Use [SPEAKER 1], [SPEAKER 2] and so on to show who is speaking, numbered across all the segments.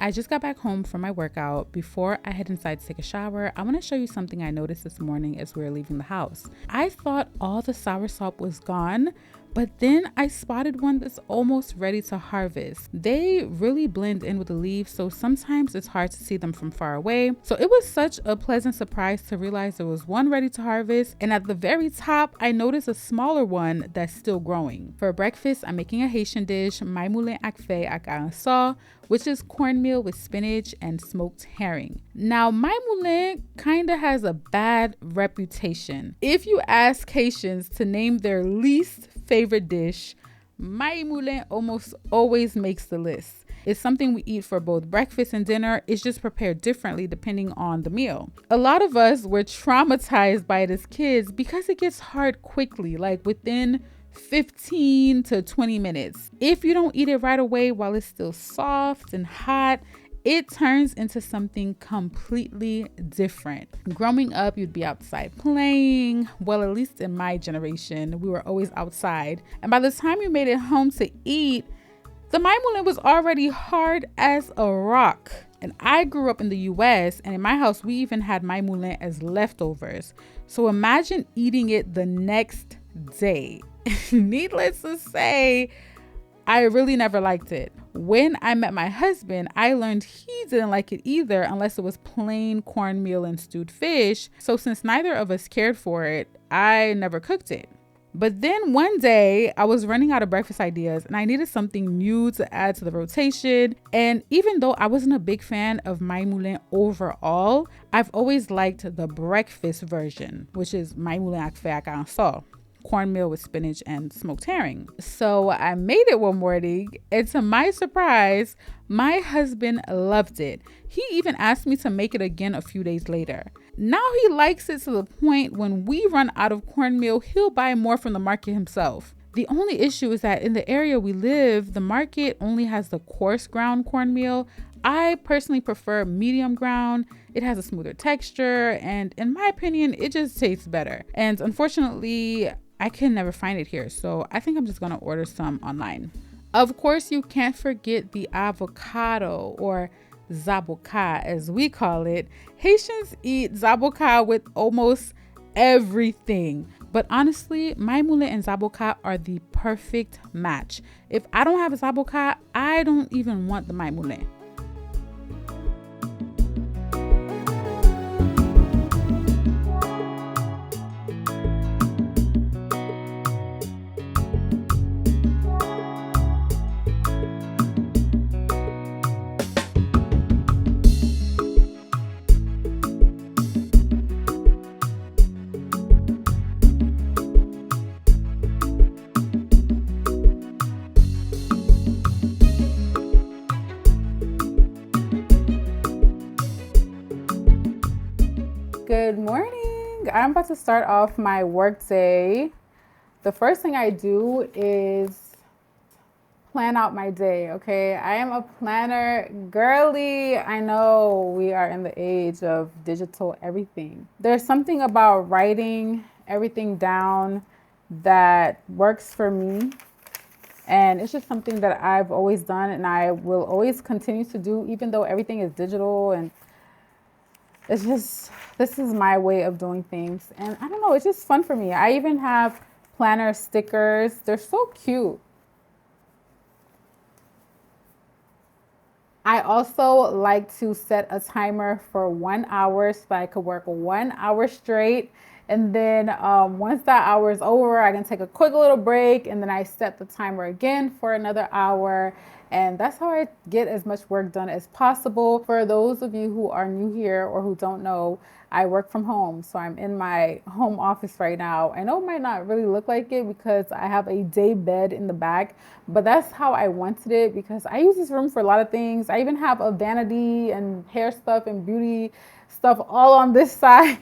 [SPEAKER 1] I just got back home from my workout. Before I head inside to take a shower, I want to show you something I noticed this morning as we were leaving the house. I thought all the soursop was gone, but then I spotted one that's almost ready to harvest. They really blend in with the leaves, so sometimes it's hard to see them from far away. So it was such a pleasant surprise to realize there was one ready to harvest, and at the very top, I noticed a smaller one that's still growing. For breakfast, I'm making a Haitian dish, my moulin ak fe ak ansa, which is cornmeal with spinach and smoked herring. Now, my moulin kinda has a bad reputation. If you ask Haitians to name their least favorite dish, my moulin almost always makes the list. It's something we eat for both breakfast and dinner. It's just prepared differently depending on the meal. A lot of us were traumatized by it as kids because it gets hard quickly, like within 15 to 20 minutes. If you don't eat it right away while it's still soft and hot, it turns into something completely different. Growing up, you'd be outside playing. Well, at least in my generation, we were always outside. And by the time you made it home to eat, the mai moulin was already hard as a rock. And I grew up in the US, and in my house, we even had mai moulin as leftovers. So imagine eating it the next day. Needless to say, I really never liked it. When I met my husband, I learned he didn't like it either unless it was plain cornmeal and stewed fish. So since neither of us cared for it, I never cooked it. But then one day I was running out of breakfast ideas and I needed something new to add to the rotation. And even though I wasn't a big fan of mai moulin overall, I've always liked the breakfast version, which is mai moulin ak fe ak ansa, cornmeal with spinach and smoked herring. So I made it one morning, and to my surprise, my husband loved it. He even asked me to make it again a few days later. Now he likes it to the point when we run out of cornmeal, he'll buy more from the market himself. The only issue is that in the area we live, the market only has the coarse ground cornmeal. I personally prefer medium ground. It has a smoother texture, and in my opinion, it just tastes better. And unfortunately, I can never find it here, so I think I'm just gonna order some online. Of course, you can't forget the avocado, or zaboka as we call it. Haitians eat zaboka with almost everything, but honestly, mai moulin and zaboka are the perfect match. If I don't have a zaboka, I don't even want the mai moulin. Good morning. I'm about to start off my work day. The first thing I do is plan out my day, okay? I am a planner girly. I know we are in the age of digital everything. There's something about writing everything down that works for me. And it's just something that I've always done and I will always continue to do, even though everything is digital. And it's just, this is my way of doing things. And I don't know, it's just fun for me. I even have planner stickers. They're so cute. I also like to set a timer for 1 hour so I could work 1 hour straight. And then once that hour is over, I can take a quick little break and then I set the timer again for another hour. And that's how I get as much work done as possible. For those of you who are new here or who don't know, I work from home. So I'm in my home office right now. I know it might not really look like it because I have a day bed in the back, but that's how I wanted it because I use this room for a lot of things. I even have a vanity and hair stuff and beauty stuff all on this side.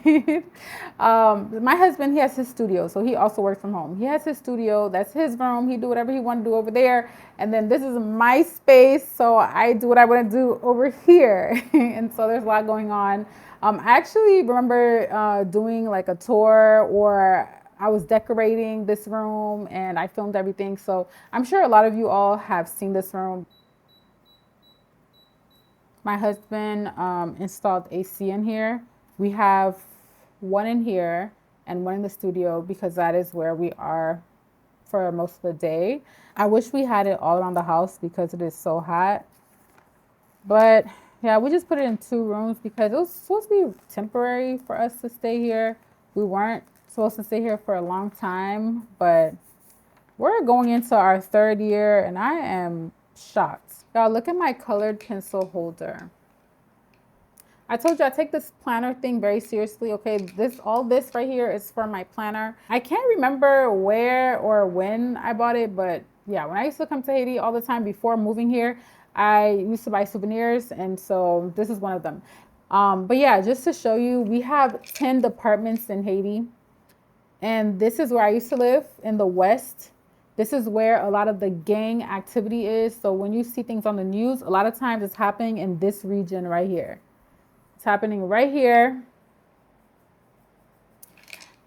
[SPEAKER 1] My husband, he has his studio, so he also works from home. He has his studio, that's his room. He do whatever he want to do over there. And then this is my space, so I do what I want to do over here. And so there's a lot going on. I actually remember doing like a tour, or I was decorating this room and I filmed everything. So I'm sure a lot of you all have seen this room. My husband installed AC in here. We have one in here and one in the studio because that is where we are for most of the day. I wish we had it all around the house because it is so hot. But yeah, we just put it in 2 rooms because it was supposed to be temporary for us to stay here. We weren't supposed to stay here for a long time, but we're going into our 3rd year and I am shocked. Y'all, look at my colored pencil holder. I told you I take this planner thing very seriously, okay? All this right here is for my planner. I can't remember where or when I bought it, but yeah, when I used to come to Haiti all the time before moving here, I used to buy souvenirs, and so this is one of them. But yeah, just to show you, we have 10 departments in Haiti, and this is where I used to live in the West. This is where a lot of the gang activity is. So when you see things on the news, a lot of times it's happening in this region right here. It's happening right here.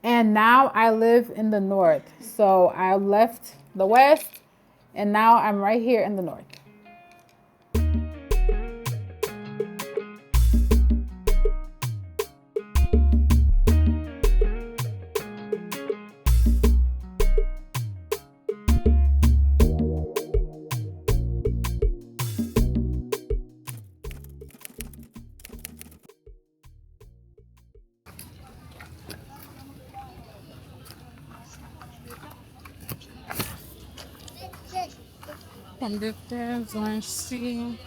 [SPEAKER 1] And now I live in the North. So I left the West and now I'm right here in the North. Pomme de terre, blanchie.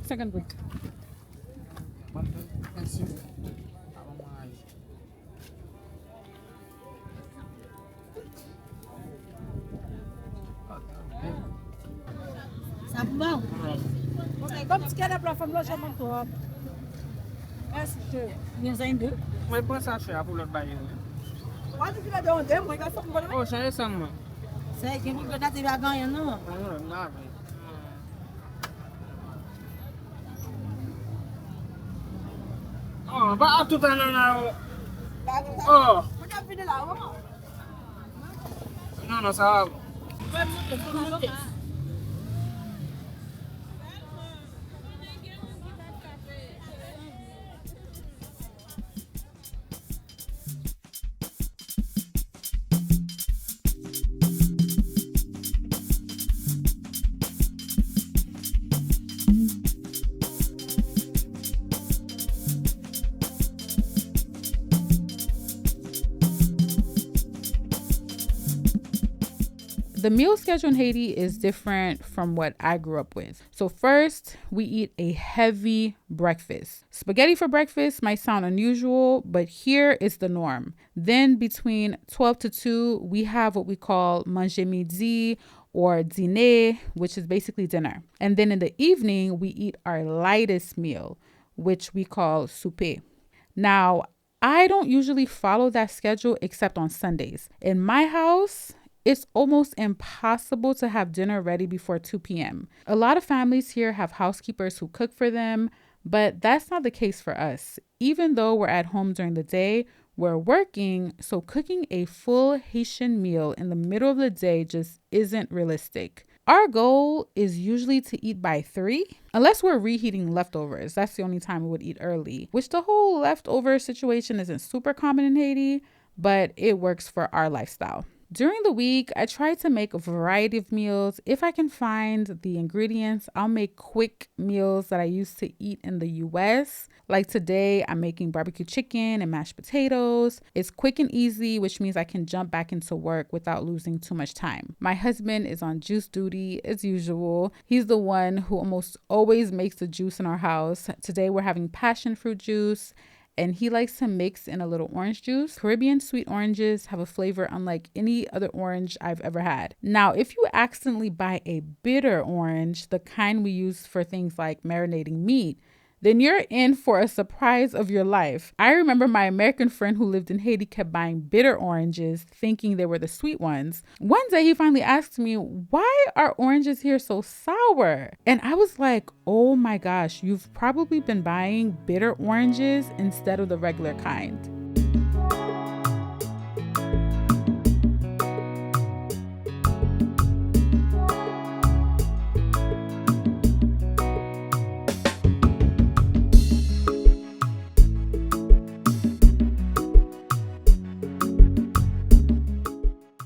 [SPEAKER 1] Second week.
[SPEAKER 2] Ça bon? Comme si elle a la femme là, je m'en trouve. Est-ce que nous avons deux?
[SPEAKER 3] Moi, je pense à faire pour l'autre bail.
[SPEAKER 2] Moi, je vais demander, moi, je vais faire.
[SPEAKER 3] Oh, ça y est, ça moi.
[SPEAKER 2] C'est que vous avez à gagner, non?
[SPEAKER 3] Non, non. Oh, pas tout à l'heure. Oh.
[SPEAKER 2] Vous avez fini là,
[SPEAKER 3] Non, non, ça va.
[SPEAKER 1] The meal schedule in Haiti is different from what I grew up with. So first, we eat a heavy breakfast. Spaghetti for breakfast might sound unusual, but here is the norm. Then between 12 to 2, we have what we call manger midi or dîner, which is basically dinner. And then in the evening, we eat our lightest meal, which we call souper. Now, I don't usually follow that schedule except on Sundays. In my house, it's almost impossible to have dinner ready before 2 p.m. A lot of families here have housekeepers who cook for them, but that's not the case for us. Even though we're at home during the day, we're working, so cooking a full Haitian meal in the middle of the day just isn't realistic. Our goal is usually to eat by 3, unless we're reheating leftovers. That's the only time we would eat early, which the whole leftover situation isn't super common in Haiti, but it works for our lifestyle. During the week, I try to make a variety of meals. If I can find the ingredients, I'll make quick meals that I used to eat in the US. Like today, I'm making barbecue chicken and mashed potatoes. It's quick and easy, which means I can jump back into work without losing too much time. My husband is on juice duty as usual. He's the one who almost always makes the juice in our house. Today, we're having passion fruit juice, and he likes to mix in a little orange juice. Caribbean sweet oranges have a flavor unlike any other orange I've ever had. Now, if you accidentally buy a bitter orange, the kind we use for things like marinating meat, then you're in for a surprise of your life. I remember my American friend who lived in Haiti kept buying bitter oranges, thinking they were the sweet ones. One day he finally asked me, why are oranges here so sour? And I was like, oh my gosh, you've probably been buying bitter oranges instead of the regular kind.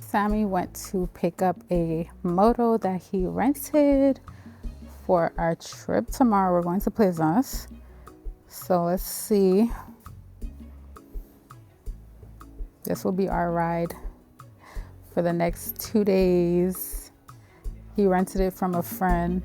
[SPEAKER 1] Sammy went to pick up a moto that he rented for our trip tomorrow. We're going to Plaisance. So let's see. This will be our ride for the next 2 days. He rented it from a friend.